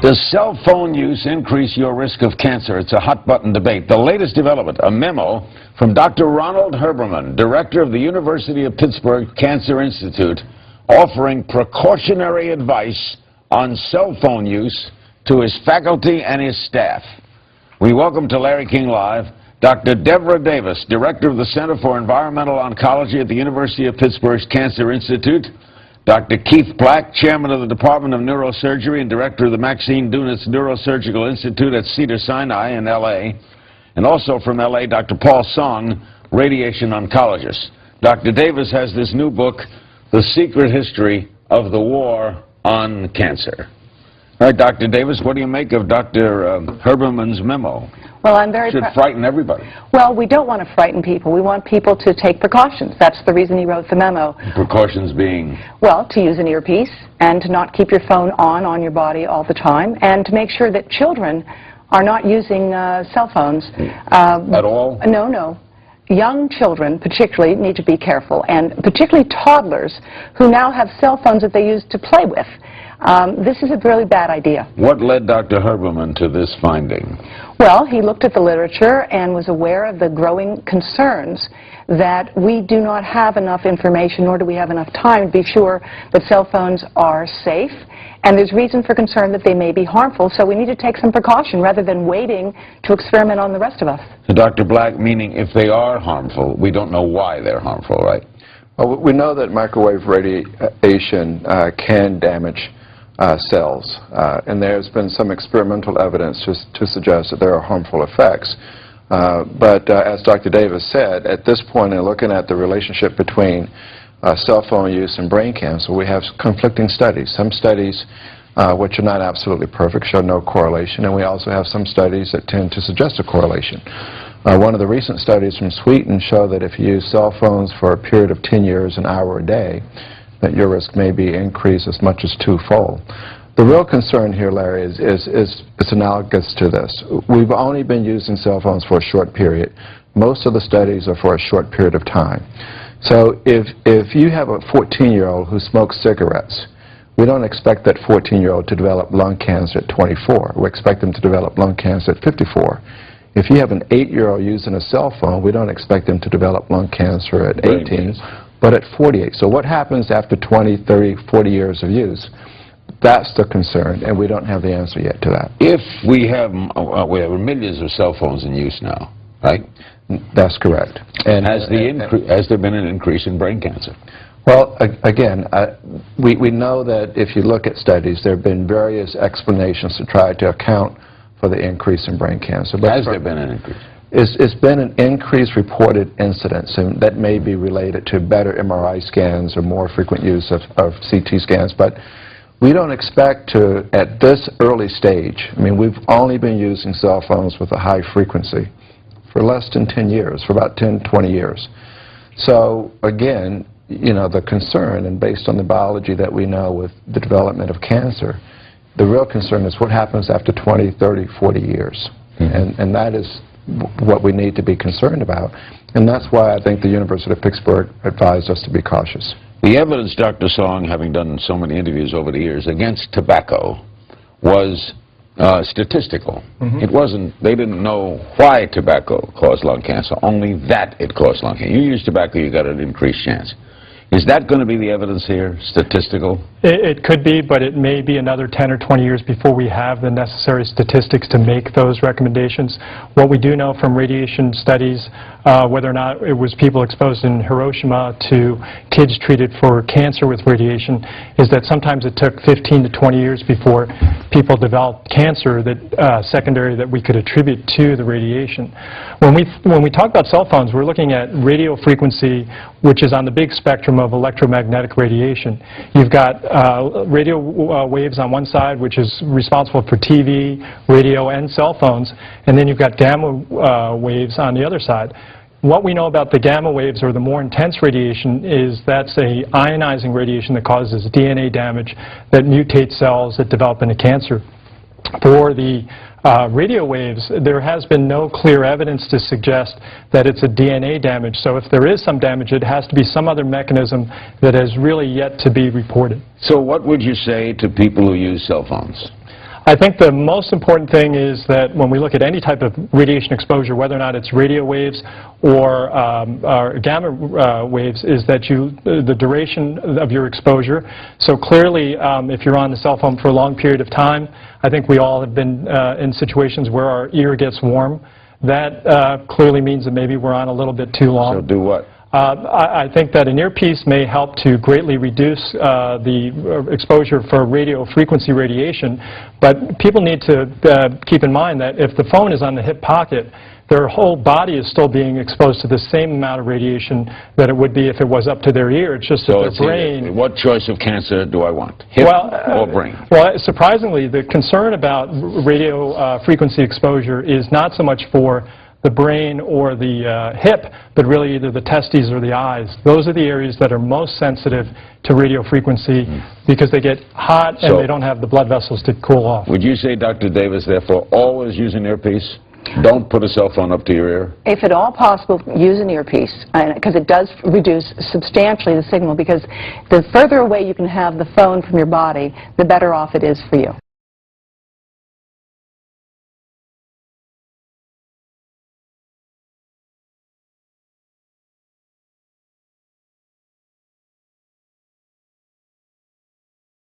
Does cell phone use increase your risk of cancer? It's a hot-button debate. The latest development, a memo from Dr. Ronald Herbermann, director of the University of Pittsburgh Cancer Institute, offering precautionary advice on cell phone use to his faculty and his staff. We welcome to Larry King Live Dr. Deborah Davis, director of the Center for Environmental Oncology at the University of Pittsburgh's Cancer Institute, Dr. Keith Black, chairman of the Department of Neurosurgery and director of the Maxine Dunas Neurosurgical Institute at Cedars-Sinai in L.A., and also from L.A., Dr. Paul Song, radiation oncologist. Dr. Davis has this new book, The Secret History of the War on Cancer. All right, Dr. Davis, what do you make of Dr. Herbermann's memo? Well, I'm very should frighten everybody. Well, we don't want to frighten people. We want people to take precautions. That's the reason he wrote the memo. Precautions being? Well, to use an earpiece and to not keep your phone on your body all the time, and to make sure that children are not using cell phones. At all? No. Young children particularly need to be careful, and particularly toddlers who now have cell phones that they use to play with. This is a really bad idea. What led Dr. Herbermann to this finding? Well, he looked at the literature and was aware of the growing concerns that we do not have enough information, nor do we have enough time to be sure that cell phones are safe, and there's reason for concern that they may be harmful, so we need to take some precaution rather than waiting to experiment on the rest of us. So Dr. Black, meaning if they are harmful, we don't know why they're harmful, right? Well, we know that microwave radiation can damage cells, and there's been some experimental evidence to suggest that there are harmful effects. But as Dr. Davis said, at this point in looking at the relationship between cell phone use and brain cancer, we have conflicting studies. Some studies, which are not absolutely perfect, show no correlation, and we also have some studies that tend to suggest a correlation. One of the recent studies from Sweden show that if you use cell phones for a period of 10 years, an hour a day, that your risk may be increased as much as twofold. The real concern here, Larry, is analogous to this. We've only been using cell phones for a short period. Most of the studies are for a short period of time. So if you have a 14-year-old who smokes cigarettes, we don't expect that 14-year-old to develop lung cancer at 24. We expect them to develop lung cancer at 54. If you have an 8-year-old using a cell phone, we don't expect them to develop lung cancer at 18. But at 48. So what happens after 20, 30, 40 years of use? That's the concern, and we don't have the answer yet to that. If we have millions of cell phones in use now, right? That's correct. And has there been an increase in brain cancer? Well, again, we know that if you look at studies, there have been various explanations to try to account for the increase in brain cancer. But has there been an increase? It's been an increased reported incidence, and that may be related to better MRI scans or more frequent use of CT scans, but we don't expect to, at this early stage, I mean, we've only been using cell phones with a high frequency for less than 10 years, for about 10, 20 years. So, again, you know, the concern, and based on the biology that we know with the development of cancer, the real concern is what happens after 20, 30, 40 years. Mm-hmm. And that is what we need to be concerned about, and that's why I think the University of Pittsburgh advised us to be cautious. The evidence, Dr. Song, having done so many interviews over the years, against tobacco was statistical. Mm-hmm. It wasn't, they didn't know why tobacco caused lung cancer, only that it caused lung cancer. You use tobacco, you got an increased chance. Is that going to be the evidence here, statistical? It could be, but it may be another 10 or 20 years before we have the necessary statistics to make those recommendations. What we do know from radiation studies, whether or not it was people exposed in Hiroshima to kids treated for cancer with radiation, is that sometimes it took 15 to 20 years before people developed cancer that secondary that we could attribute to the radiation. When we talk about cell phones, we're looking at radio frequency, which is on the big spectrum of electromagnetic radiation. You've got radio waves on one side, which is responsible for TV, radio, and cell phones, and then you've got gamma waves on the other side. What we know about the gamma waves, or the more intense radiation, is that's a ionizing radiation that causes DNA damage that mutates cells that develop into cancer. For the radio waves, there has been no clear evidence to suggest that it's a DNA damage. So if there is some damage, it has to be some other mechanism that has really yet to be reported. So what would you say to people who use cell phones? I think the most important thing is that when we look at any type of radiation exposure, whether or not it's radio waves or gamma waves, is that the duration of your exposure. So clearly, if you're on the cell phone for a long period of time, I think we all have been in situations where our ear gets warm. That clearly means that maybe we're on a little bit too long. So do what? I think that an earpiece may help to greatly reduce the exposure for radio frequency radiation, but people need to keep in mind that if the phone is on the hip pocket, their whole body is still being exposed to the same amount of radiation that it would be if it was up to their ear. It's just that their brain... What choice of cancer do I want? Hip or brain? Well, surprisingly, the concern about radio frequency exposure is not so much for the brain or the hip, but really either the testes or the eyes. Those are the areas that are most sensitive to radio frequency because they get hot and they don't have the blood vessels to cool off. Would you say, Dr. Davis, therefore, always use an earpiece? Don't put a cell phone up to your ear? If at all possible, use an earpiece, because it does reduce substantially the signal, because the further away you can have the phone from your body, the better off it is for you.